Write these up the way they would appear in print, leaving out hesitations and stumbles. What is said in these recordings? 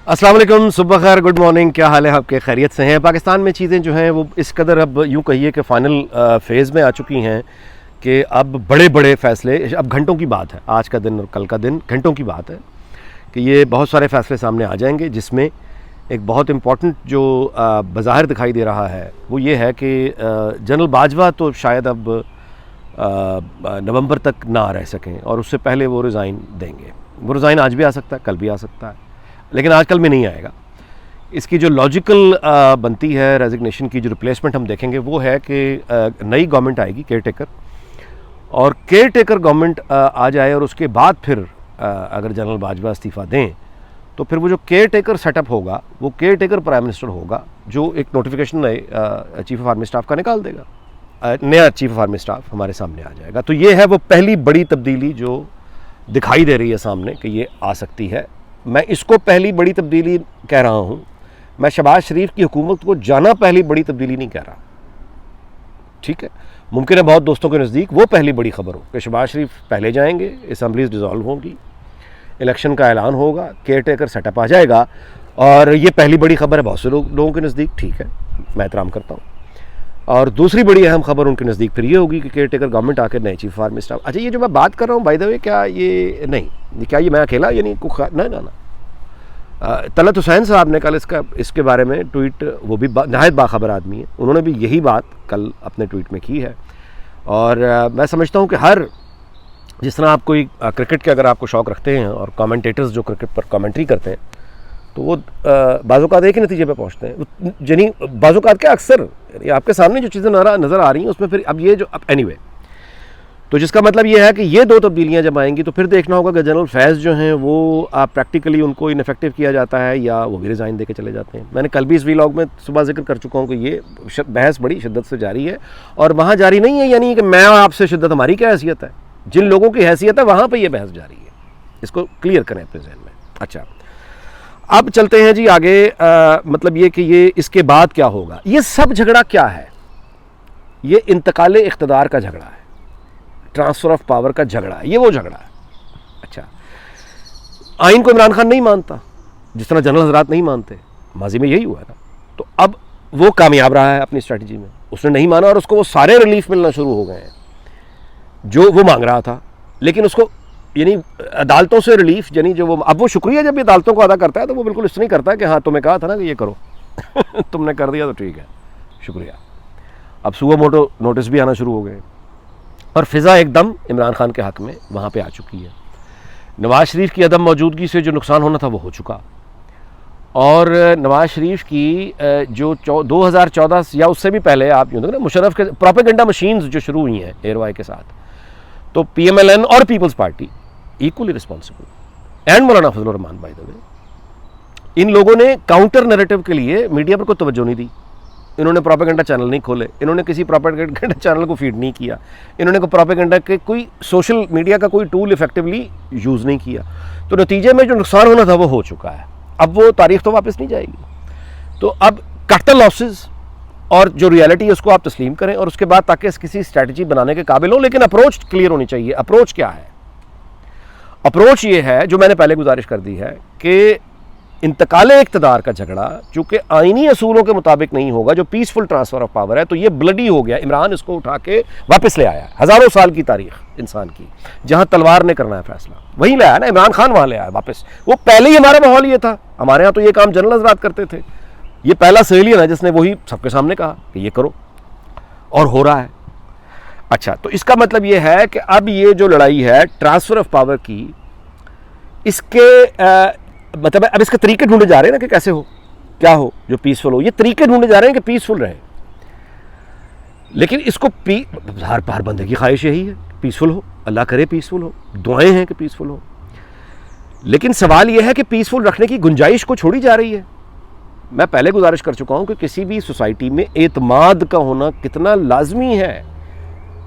अस्सलाम वालेकुम, सुबह खैर, गुड मॉर्निंग। क्या हाल है आपके? खैरियत से हैं? पाकिस्तान में चीज़ें जो हैं वो इस कदर अब यूँ कहिए कि फ़ाइनल फेज़ में आ चुकी हैं कि अब बड़े बड़े फ़ैसले, अब घंटों की बात है, आज का दिन और कल का दिन घंटों की बात है कि ये बहुत सारे फ़ैसले सामने आ जाएंगे, जिसमें एक बहुत इम्पॉर्टेंट जो बज़ाहिर दिखाई दे रहा है वो ये है कि जनरल बाजवा तो शायद अब नवंबर तक ना रह सकें और उससे पहले वो रिज़ाइन देंगे। वो रिज़ाइन आज भी आ सकता है, कल भी आ सकता है, लेकिन आजकल में नहीं आएगा। इसकी जो लॉजिकल बनती है रेजिग्नेशन की, जो रिप्लेसमेंट हम देखेंगे वो है कि नई गवर्नमेंट आएगी, केयर टेकर, और केयर टेकर गवर्नमेंट आ जाए और उसके बाद फिर अगर जनरल बाजवा इस्तीफ़ा दें तो फिर वो जो केयर टेकर सेटअप होगा वो केयर टेकर प्राइम मिनिस्टर होगा, जो एक नोटिफिकेशन नए चीफ ऑफ आर्मी स्टाफ का निकाल देगा। नया चीफ ऑफ आर्मी स्टाफ हमारे सामने आ जाएगा। तो ये है वो पहली बड़ी तब्दीली जो दिखाई दे रही है सामने कि ये आ सकती है। मैं इसको पहली बड़ी तब्दीली कह रहा हूँ, मैं शहबाज शरीफ की हुकूमत को जाना पहली बड़ी तब्दीली नहीं कह रहा, ठीक है। मुमकिन है बहुत दोस्तों के नज़दीक वो पहली बड़ी खबर हो कि शहबाज शरीफ पहले जाएंगे, असम्बलीज डिज़ोल्व होंगी, इलेक्शन का ऐलान होगा, केयर टेकर सेटअप आ जाएगा, और ये पहली बड़ी खबर है बहुत से लोगों के नज़दीक, ठीक है, मैं एहतराम करता हूँ। और दूसरी बड़ी अहम खबर उनके नज़दीक फिर ये होगी कि केयर टेकर गवर्नमेंट आकर नए चीफ ऑफ आर्मी स्टाफ। अच्छा, ये जो मैं बात कर रहा हूँ बाय द वे, क्या ये नहीं, क्या ये मैं अकेला यानी ना तलत हुसैन साहब ने कल इसके बारे में ट्वीट, वो भी नहायत बाखबर आदमी है, उन्होंने भी यही बात कल अपने ट्वीट में की है। और मैं समझता हूँ कि हर, जिस तरह आप कोई क्रिकेट के अगर आपको शौक़ रखते हैं और कमेंटेटर्स जो क्रिकेट पर कमेंट्री करते हैं तो वो बाज़-औक़ात एक ही नतीजे पे पहुँचते हैं, यानी बाज़-औक़ात क्या अक्सर आपके सामने जो चीज़ें नज़र आ रही हैं उसमें फिर अब ये जो अब एनीवे, तो जिसका मतलब ये है कि ये दो तब्दीलियाँ जब आएंगी तो फिर देखना होगा कि जनरल फैज़ जो हैं वो प्रैक्टिकली उनको इनफेक्टिव किया जाता है या वो भी रिज़ाइन दे के चले जाते हैं। मैंने कल भी इस व्लॉग में सुबह जिक्र कर चुका हूँ कि ये बहस बड़ी शिद्दत से जारी है, और वहाँ जारी नहीं है यानी कि मैं आपसे शिद्दत, हमारी क्या हैसियत है, जिन लोगों की हैसियत है वहाँ पर यह बहस जारी है। इसको क्लियर करें अपने जहन में। अच्छा, अब चलते हैं जी आगे। मतलब ये कि ये इसके बाद क्या होगा, ये सब झगड़ा क्या है, ये इंतकाले इख्तदार का झगड़ा है, ट्रांसफ़र ऑफ पावर का झगड़ा है, ये वो झगड़ा है। अच्छा, आइन को इमरान खान नहीं मानता जिस तरह जनरल हजरात नहीं मानते, माजी में यही हुआ है ना। तो अब वो कामयाब रहा है अपनी स्ट्रैटेजी में, उसने नहीं माना और उसको वो सारे रिलीफ मिलना शुरू हो गए हैं जो वो मांग रहा था। लेकिन उसको यानी अदालतों से रिलीफ, यानी जो वो अब वो शुक्रिया जब ये अदालतों को अदा करता है तो वो बिल्कुल इस नहीं करता है कि हाँ तुम्हें कहा था ना कि ये करो तुमने कर दिया तो ठीक है, शुक्रिया। अब सुओ मोटो नोटिस भी आना शुरू हो गए और फ़िज़ा एकदम इमरान खान के हक़ में वहाँ पे आ चुकी है। नवाज़ शरीफ की अदम मौजूदगी से जो नुकसान होना था वो हो चुका, और नवाज़ शरीफ की जो 2014 या उससे भी पहले आप यूँ ना मुशर्रफ के प्रोपेगेंडा मशीन्स जो शुरू हुई हैं एयरवाई के साथ, तो PMLN और people's party equally responsible, and Maulana Fazl Rahman by the way, इन लोगों ने काउंटर नैरेटिव के लिए मीडिया पर कोई तवज्जो नहीं दी। इन्होंने प्रोपेगेंडा चैनल नहीं खोले, इन्होंने किसी प्रोपेगेंडा चैनल को फीड नहीं किया, इन्होंने को प्रोपेगेंडा के कोई सोशल मीडिया का कोई टूल इफेक्टिवली यूज़ नहीं किया। तो नतीजे में जो नुकसान होना था वो हो चुका है, अब वो तारीख तो वापस नहीं जाएगी। तो अब कट द लॉसेस और जो रियलिटी है उसको आप तस्लीम करें, और उसके बाद ताकि किसी स्ट्रैटेजी बनाने के काबिल हो, लेकिन अप्रोच क्लियर होनी चाहिए। अप्रोच क्या है? अप्रोच ये है जो मैंने पहले गुजारिश कर दी है कि इंतकाले इख्तदार का झगड़ा चूँकि आइनी असूलों के मुताबिक नहीं होगा, जो पीसफुल ट्रांसफ़र ऑफ पावर है, तो ये ब्लडी हो गया। इमरान इसको उठा के वापस ले आया, हज़ारों साल की तारीख इंसान की, जहाँ तलवार ने करना है फैसला वहीं ले आया ना, इमरान खान वहाँ ले आया वापस। वो पहले ही हमारा माहौल ये था, हमारे यहाँ तो ये काम जनरल हज़रात करते थे, ये पहला सिविलियन है जिसने वही सबके सामने कहा कि ये करो, और हो रहा है। अच्छा, तो इसका मतलब ये है कि अब ये जो लड़ाई है ट्रांसफ़र ऑफ पावर की, इसके मतलब अब इसके तरीके ढूंढे जा रहे हैं ना कि कैसे हो, क्या हो जो पीसफुल हो, ये तरीके ढूंढे जा रहे हैं कि पीसफुल रहे। लेकिन इसको हर बंदे की ख्वाहिश यही है पीसफुल हो, अल्लाह करे पीसफुल हो, दुआएं हैं कि पीसफुल हो। लेकिन सवाल यह है कि पीसफुल रखने की गुंजाइश को छोड़ी जा रही है। मैं पहले गुजारिश कर चुका हूं कि किसी भी सोसाइटी में एतमाद का होना कितना लाजमी है,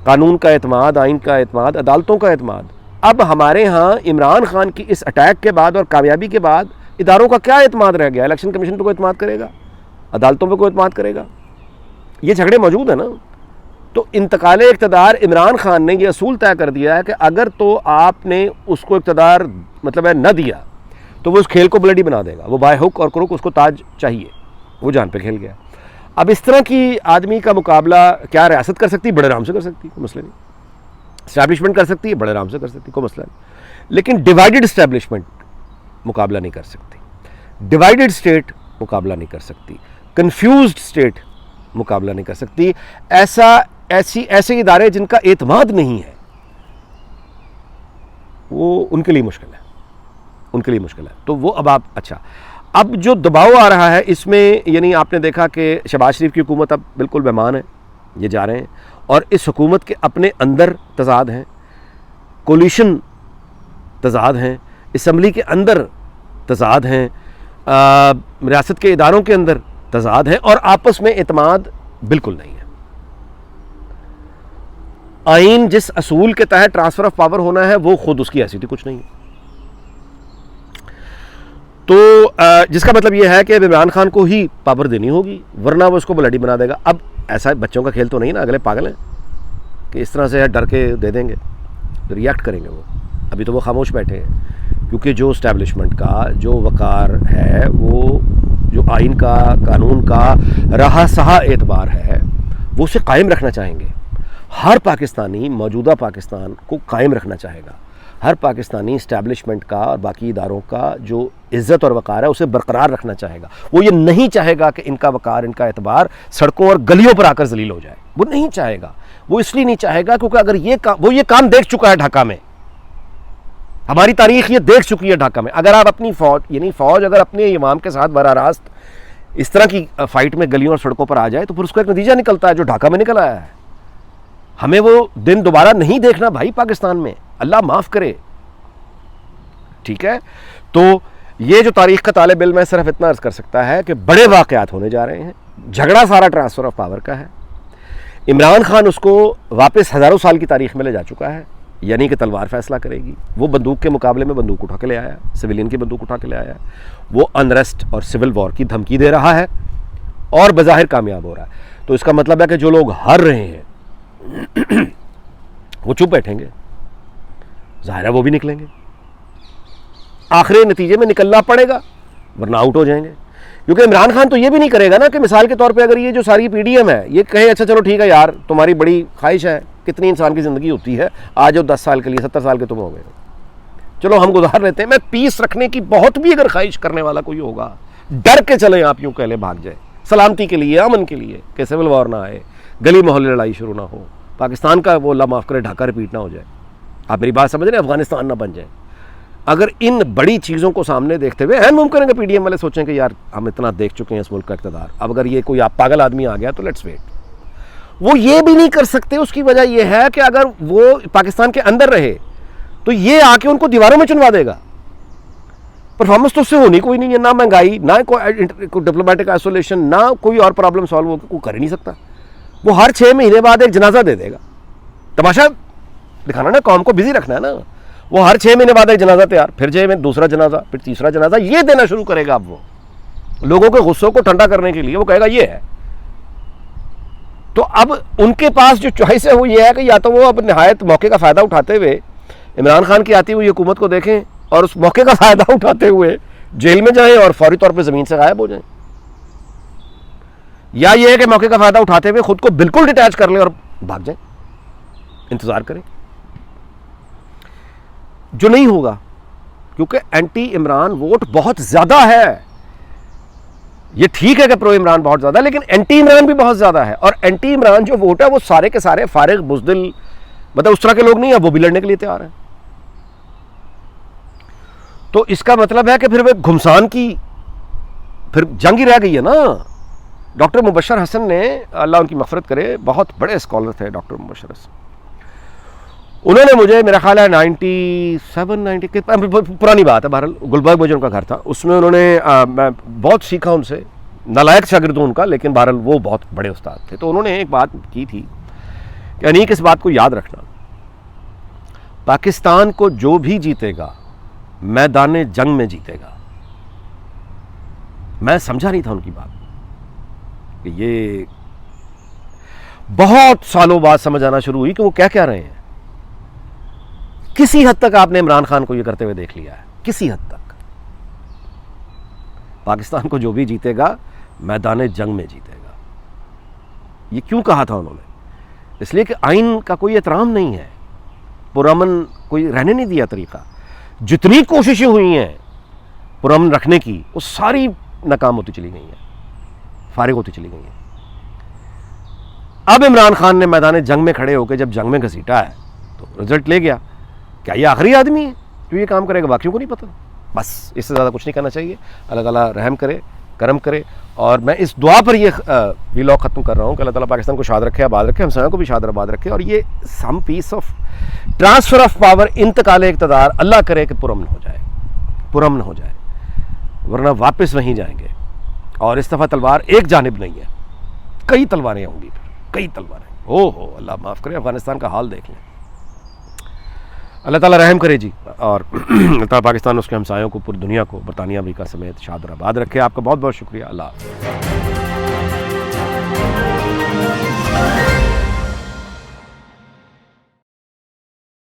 कानून का एतमाद, आइन का एतमाद, अदालतों का एतमाद। अब हमारे यहाँ इमरान खान की इस अटैक के बाद और कामयाबी के बाद इदारों का क्या एतमाद रह गया? इलेक्शन कमीशन पर कोई एतमाद करेगा? अदालतों पर कोई एतमाद करेगा? ये झगड़े मौजूद है ना। तो इंतकाले इक़्तिदार, इमरान खान ने ये असूल तय कर दिया है कि अगर तो आपने उसको इक़्तिदार मतलब है न दिया तो वो उस खेल को ब्लडी बना देगा। वो बाय हुक और क्रुक उसको ताज चाहिए, वो जान पे खेल गया। अब इस तरह की आदमी का मुकाबला क्या रियासत कर सकती है? बड़े आराम से कर सकती है, कोई मसला नहीं। इस्टेब्लिशमेंट कर सकती है, बड़े आराम से कर सकती है, कोई मसला नहीं। लेकिन डिवाइडेड इस्टेब्लिशमेंट मुकाबला नहीं कर सकती, डिवाइडेड स्टेट मुकाबला नहीं कर सकती, कंफ्यूज्ड स्टेट मुकाबला नहीं कर सकती। ऐसे इदारे जिनका एतमाद नहीं है, वो उनके लिए मुश्किल है, उनके लिए मुश्किल है। तो वो अब जो दबाव आ रहा है इसमें, यानी आपने देखा कि शहबाज शरीफ की हुकूमत अब बिल्कुल बेमान है, ये जा रहे हैं, और इस हुकूमत के अपने अंदर तजाद हैं, कोलिशन तजाद हैं, असम्बली के अंदर तजाद हैं, रियासत के इदारों के अंदर तजाद हैं, और आपस में एतमाद बिल्कुल नहीं है। आइन जिस असूल के तहत ट्रांसफर ऑफ पावर होना है वो खुद उसकी हैसियत कुछ नहीं है। तो जिसका मतलब यह है कि इमरान खान को ही पावर देनी होगी, वरना वो उसको ब्लडी बना देगा। अब ऐसा बच्चों का खेल तो नहीं ना, अगले पागल हैं कि इस तरह से डर के दे देंगे, तो रिएक्ट करेंगे वो। अभी तो वो खामोश बैठे हैं, क्योंकि जो इस्टेब्लिशमेंट का जो वकार है, वो जो आइन का, कानून का रहा सहा एतबार है, वो उसे कायम रखना चाहेंगे। हर पाकिस्तानी मौजूदा पाकिस्तान को कायम रखना चाहेगा। हर पाकिस्तानी इस्टेब्लिशमेंट का और बाकी इदारों का जो इज़्ज़त और वक़ार है उसे बरकरार रखना चाहेगा। वो ये नहीं चाहेगा कि इनका वक़ार, इनका एतबार सड़कों और गलियों पर आकर जलील हो जाए। वो नहीं चाहेगा। वो इसलिए नहीं चाहेगा क्योंकि अगर वो ये काम देख चुका है ढाका में, हमारी तारीख ये देख चुकी है ढाका में। अगर आप अपनी फ़ौज, यानी फ़ौज अगर अपने इमाम के साथ बराह रास्त इस तरह की फ़ाइट में गलियों और सड़कों पर आ जाए तो फिर उसका एक नतीजा निकलता है जो ढाका में निकल आया है। हमें वो दिन दोबारा नहीं देखना भाई पाकिस्तान में, अल्लाह माफ़ करे, ठीक है। तो ये जो तारीख का तालिब इल्म है सिर्फ इतना अर्ज़ कर सकता है कि बड़े वाक़यात होने जा रहे हैं। झगड़ा सारा ट्रांसफ़र ऑफ पावर का है। इमरान खान उसको वापस हज़ारों साल की तारीख में ले जा चुका है, यानी कि तलवार फैसला करेगी। वो बंदूक के मुकाबले में बंदूक उठा के ले आया, सिविलियन की बंदूक उठा के ले आया। वो अनरेस्ट और सिविल वॉर की धमकी दे रहा है और बज़ाहिर कामयाब हो रहा है। तो इसका मतलब है कि जो लोग हार रहे हैं वो चुप बैठेंगे, ज़ाहिर है वो भी निकलेंगे। आखिरी नतीजे में निकलना पड़ेगा, वरना आउट हो जाएंगे। क्योंकि इमरान खान तो ये भी नहीं करेगा ना कि मिसाल के तौर पे अगर ये जो सारी पीडीएम है ये कहे अच्छा चलो ठीक है यार, तुम्हारी बड़ी ख्वाहिश है, कितनी इंसान की ज़िंदगी होती है, आज जो 10 साल के लिए 70 साल के तुम हो गए, चलो हम गुजार लेते हैं। मैं पीस रखने की बहुत भी अगर ख्वाहिश करने वाला कोई होगा, डर के चले आप यूँ कहले भाग जाए, सलामती के लिए, अमन के लिए, कि सिविल वॉर ना आए, गली मोहल्ले लड़ाई शुरू ना हो, पाकिस्तान का वो अल्लाह माफ़ करे ढाका रिपीट ना हो जाए। आप मेरी बात समझ रहे हैं, अफगानिस्तान ना बन जाए। अगर इन बड़ी चीज़ों को सामने देखते हुए हैंड मूव करेंगे, पीडीएम वाले सोचें कि यार हम इतना देख चुके हैं इस मुल्क का इक़्तिदार, अब अगर ये कोई आप पागल आदमी आ गया तो लेट्स वेट। वो ये भी नहीं कर सकते। उसकी वजह यह है कि अगर वो पाकिस्तान के अंदर रहे तो ये आके उनको दीवारों में चुनवा देगा। परफॉर्मेंस तो उससे होनी कोई नहीं है, ना महंगाई, ना कोई डिप्लोमेटिक आइसोलेशन, ना कोई और प्रॉब्लम सॉल्व वो कर ही नहीं सकता। वो हर 6 महीने बाद एक जनाजा दे देगा। तमाशा दिखाना ना, कौम को बिजी रखना है ना। वो हर 6 महीने बाद एक जनाजा तैयार, फिर 6 में दूसरा जनाजा, फिर तीसरा जनाजा, ये देना शुरू करेगा। अब वो लोगों के गुस्सों को ठंडा करने के लिए वो कहेगा ये है। तो अब उनके पास जो चॉइस है वो ये है कि या तो वो अब निहायत मौके का फ़ायदा उठाते हुए इमरान खान की आती हुई हुकूमत को देखें और उस मौके का फ़ायदा उठाते हुए जेल में जाएं और फौरी तौर पे ज़मीन से गायब हो जाएं, या ये है कि मौके का फ़ायदा उठाते हुए खुद को बिल्कुल डिटैच कर लें और भाग जाएं, इंतज़ार करें। जो नहीं होगा, क्योंकि एंटी इमरान वोट बहुत ज़्यादा है। ये ठीक है कि प्रो इमरान बहुत ज़्यादा है, लेकिन एंटी इमरान भी बहुत ज़्यादा है। और एंटी इमरान जो वोट है वो सारे के सारे फारिग, बुज़दिल, मतलब उस तरह के लोग नहीं है, वो भी लड़ने के लिए तैयार हैं। तो इसका मतलब है कि फिर वे घुमसान की फिर जंग ही रह गई है ना। डॉक्टर मुबशर हसन ने, अल्लाह उनकी मग़फ़िरत करे, बहुत बड़े स्कॉलर थे डॉक्टर मुबशर हसन। उन्होंने मुझे, मेरा ख्याल है 97-90 के पुरानी बात है, बहरहाल गुलबर्ग में जो उनका घर था उसमें उन्होंने मैं बहुत सीखा उनसे, नालायक शागिर्द हूँ उनका, लेकिन बहरहाल वो बहुत बड़े उस्ताद थे। तो उन्होंने एक बात की थी कि अनीक इस बात को याद रखना, पाकिस्तान को जो भी जीतेगा मैदान जंग में जीतेगा। मैं समझा नहीं था उनकी बात कि ये बहुत सालों बाद समझ आना शुरू हुई कि वो क्या कह रहे हैं। किसी हद तक आपने इमरान खान को ये करते हुए देख लिया है, किसी हद तक। पाकिस्तान को जो भी जीतेगा मैदान जंग में जीतेगा। ये क्यों कहा था उन्होंने? इसलिए कि आइन का कोई एहतराम नहीं है, पुरअमन कोई रहने नहीं दिया तरीका। जितनी कोशिशें हुई हैं पुरअमन रखने की, वो सारी नाकाम होती चली गई हैं, फारिग होती चली गई हैं। अब इमरान खान ने मैदान जंग में खड़े होकर जब जंग में घसीटा है तो रिजल्ट ले गया। क्या ये आखिरी आदमी है जो ये काम करेगा? बाकियों को नहीं पता। बस इससे ज़्यादा कुछ नहीं करना चाहिए। अल्लाह ताला रहम करे, करम करे। और मैं इस दुआ पर ये व्लॉग ख़त्म कर रहा हूँ कि अल्लाह ताला पाकिस्तान को शाद रखे, आबाद रखे, हमसायों को भी शाद आबाद रखे। और ये some peace of transfer of power, इंतकाल इक़्तिदार अल्लाह करे कि पुरअमन हो जाए, पुरअमन हो जाए, वरना वापस वहीं जाएंगे। और इस दफ़ा तलवार एक जानिब नहीं है, कई तलवारें होंगी, कई तलवारें। हो अल्लाह माफ़ करे, अफ़गानिस्तान का हाल देख लें। अल्लाह ताला रहम करे जी। और अल्लाह ताला पाकिस्तान, उसके हमसायों को, पूरी दुनिया को, बरतानिया अमरीका समेत शाद और आबाद रखे। आपका बहुत बहुत शुक्रिया। अल्लाह हाफ़िज़।